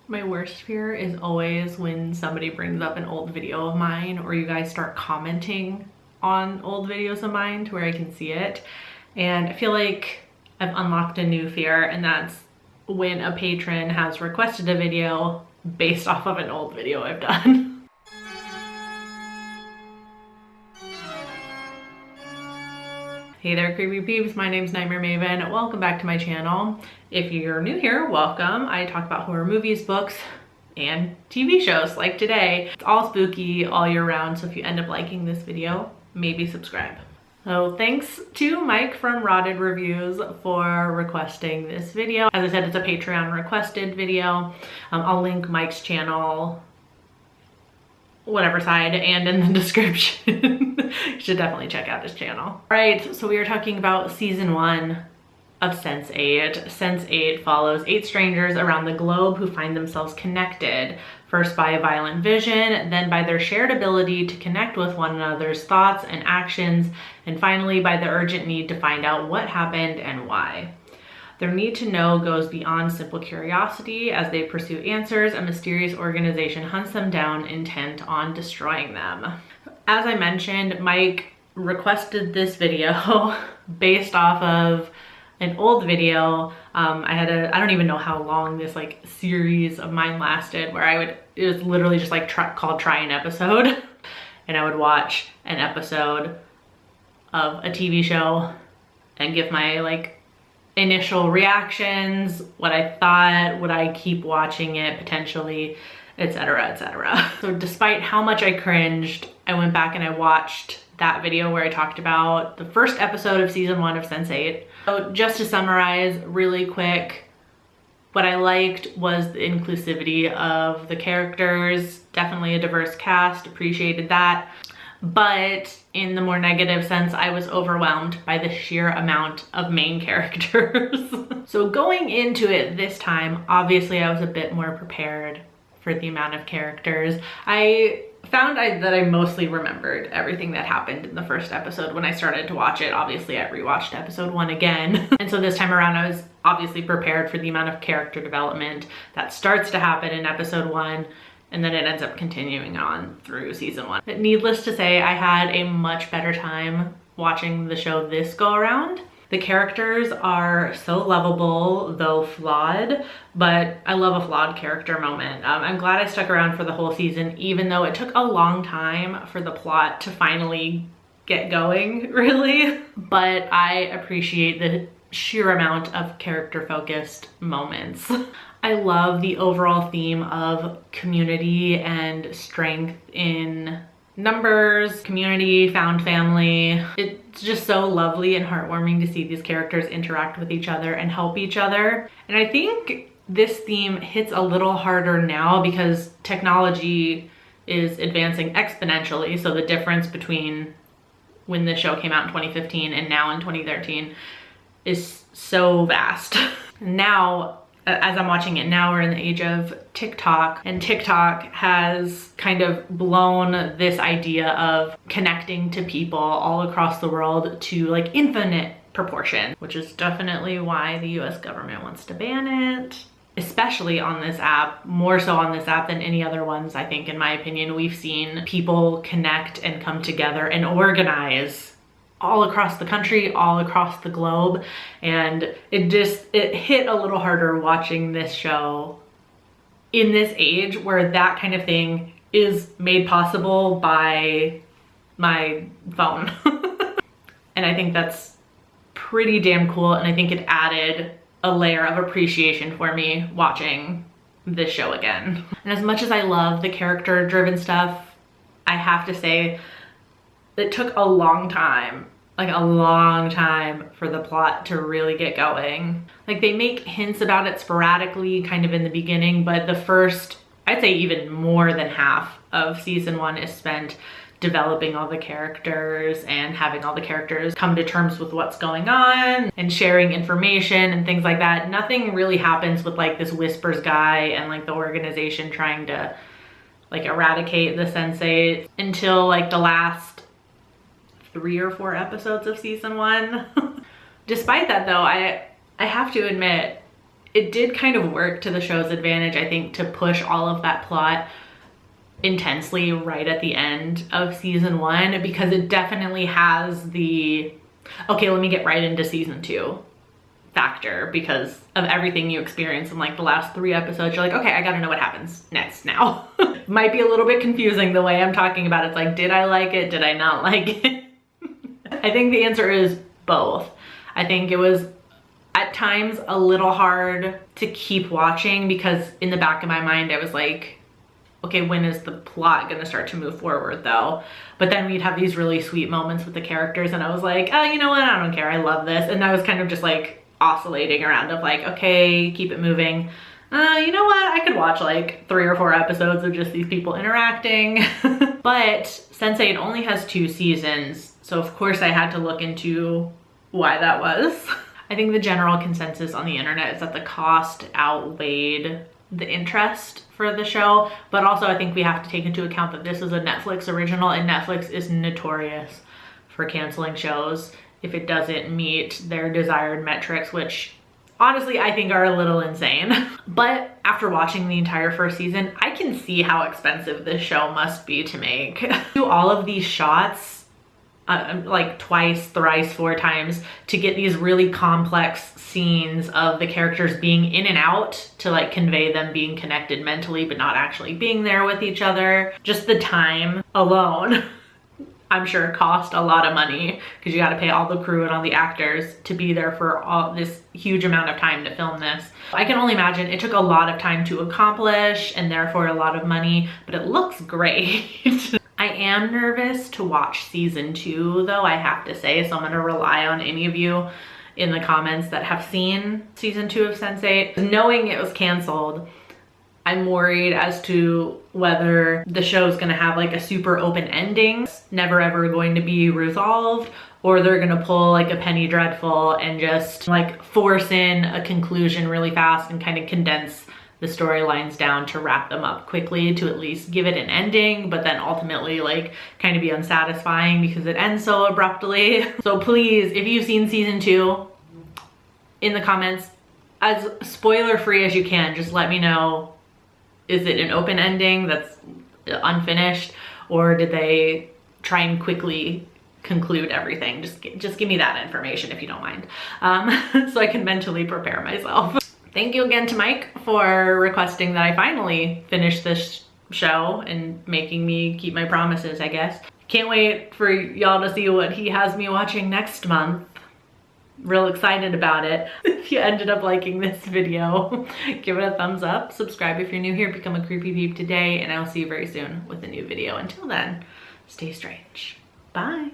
My worst fear is always when somebody brings up an old video of mine or you guys start commenting on old videos of mine to where I can see it. And I feel like I've unlocked a new fear, and that's when a patron has requested a video based off of an old video I've done. Hey there, creepy peeps. My name's Nightmare Maven. Welcome back to my channel. If you're new here, welcome. I talk about horror movies, books, and TV shows like today. It's all spooky all year round, so if you end up liking this video, maybe subscribe. So thanks to Mike from Rotted Reviews for requesting this video. As I said, it's a Patreon requested video. I'll link Mike's channel whatever side and in the description. You should definitely check out his channel. All right, so we are talking about season 1 of Sense8. Sense8 follows 8 strangers around the globe who find themselves connected, first by a violent vision, then by their shared ability to connect with one another's thoughts and actions, and finally by the urgent need to find out what happened and why. Their need to know goes beyond simple curiosity. As they pursue answers, a mysterious organization hunts them down, intent on destroying them. As I mentioned, Mike requested this video based off of an old video. I don't even know how long this like series of mine lasted, where it was literally just like called Try an Episode. And I would watch an episode of a TV show and give my like initial reactions, what I thought, would I keep watching it potentially, etc., etc. So despite how much I cringed, I went back and I watched that video where I talked about the first episode of season 1 of Sense8. So just to summarize really quick, what I liked was the inclusivity of the characters, definitely a diverse cast, appreciated that. But in the more negative sense, I was overwhelmed by the sheer amount of main characters. So going into it this time, obviously I was a bit more prepared for the amount of characters. I found that I mostly remembered everything that happened in the first episode when I started to watch it. Obviously I rewatched episode 1 again. And so this time around I was obviously prepared for the amount of character development that starts to happen in episode 1. And then it ends up continuing on through season 1. But needless to say, I had a much better time watching the show this go around. The characters are so lovable, though flawed, but I love a flawed character moment. I'm glad I stuck around for the whole season, even though it took a long time for the plot to finally get going, really. But I appreciate the sheer amount of character-focused moments. I love the overall theme of community and strength in numbers, community, found family. It's just so lovely and heartwarming to see these characters interact with each other and help each other. And I think this theme hits a little harder now because technology is advancing exponentially. So the difference between when the show came out in 2015 and now in 2013 is so vast. Now, as I'm watching it now, we're in the age of TikTok, and TikTok has kind of blown this idea of connecting to people all across the world to like infinite proportion, which is definitely why the US government wants to ban it. Especially on this app, more so on this app than any other ones, I think, in my opinion. We've seen people connect and come together and organize all across the country, all across the globe, and it hit a little harder watching this show in this age where that kind of thing is made possible by my phone. And I think that's pretty damn cool, and I think it added a layer of appreciation for me watching this show again. And as much as I love the character-driven stuff, I have to say it took a long time, like a long time, for the plot to really get going. Like they make hints about it sporadically kind of in the beginning, but the first, I'd say even more than half of season 1 is spent developing all the characters and having all the characters come to terms with what's going on and sharing information and things like that. Nothing really happens with like this Whispers guy and like the organization trying to like eradicate the Sense8 until like the last 3 or 4 episodes of season 1. Despite that though, I have to admit, it did kind of work to the show's advantage, I think, to push all of that plot intensely right at the end of season 1, because it definitely has the, okay, let me get right into season 2 factor, because of everything you experience in like the last 3 episodes. You're like, okay, I gotta know what happens next now. Might be a little bit confusing the way I'm talking about it. It's like, did I like it? Did I not like it? I think the answer is both. I think it was at times a little hard to keep watching, because in the back of my mind I was like, okay, when is the plot gonna start to move forward though? But then we'd have these really sweet moments with the characters and I was like, oh, you know what, I don't care, I love this. And I was kind of just like oscillating around of like, okay, keep it moving. You know what, I could watch like 3 or 4 episodes of just these people interacting. But Sense8 only has 2 seasons, so of course I had to look into why that was. I think the general consensus on the internet is that the cost outweighed the interest for the show, but also I think we have to take into account that this is a Netflix original, and Netflix is notorious for canceling shows if it doesn't meet their desired metrics, which honestly I think are a little insane. But after watching the entire first season, I can see how expensive this show must be to make. Do all of these shots like twice, thrice, 4 times to get these really complex scenes of the characters being in and out to like convey them being connected mentally but not actually being there with each other. Just the time alone I'm sure cost a lot of money, because you got to pay all the crew and all the actors to be there for all this huge amount of time to film this. I can only imagine it took a lot of time to accomplish and therefore a lot of money, but it looks great. I am nervous to watch season 2 though, I have to say, so I'm gonna rely on any of you in the comments that have seen season 2 of Sense8. Knowing it was canceled, I'm worried as to whether the show's gonna have like a super open ending, never ever going to be resolved, or they're gonna pull like a Penny Dreadful and just like force in a conclusion really fast and kind of condense the storylines down to wrap them up quickly to at least give it an ending, but then ultimately like kind of be unsatisfying because it ends so abruptly. So please, if you've seen season 2, in the comments, as spoiler free as you can, just let me know, is it an open ending that's unfinished, or did they try and quickly conclude everything? Just give me that information if you don't mind, so I can mentally prepare myself. Thank you again to Mike for requesting that I finally finish this show and making me keep my promises, I guess. Can't wait for y'all to see what he has me watching next month. Real excited about it. If you ended up liking this video, give it a thumbs up, subscribe if you're new here, become a creepy peep today, and I'll see you very soon with a new video. Until then, stay strange. Bye.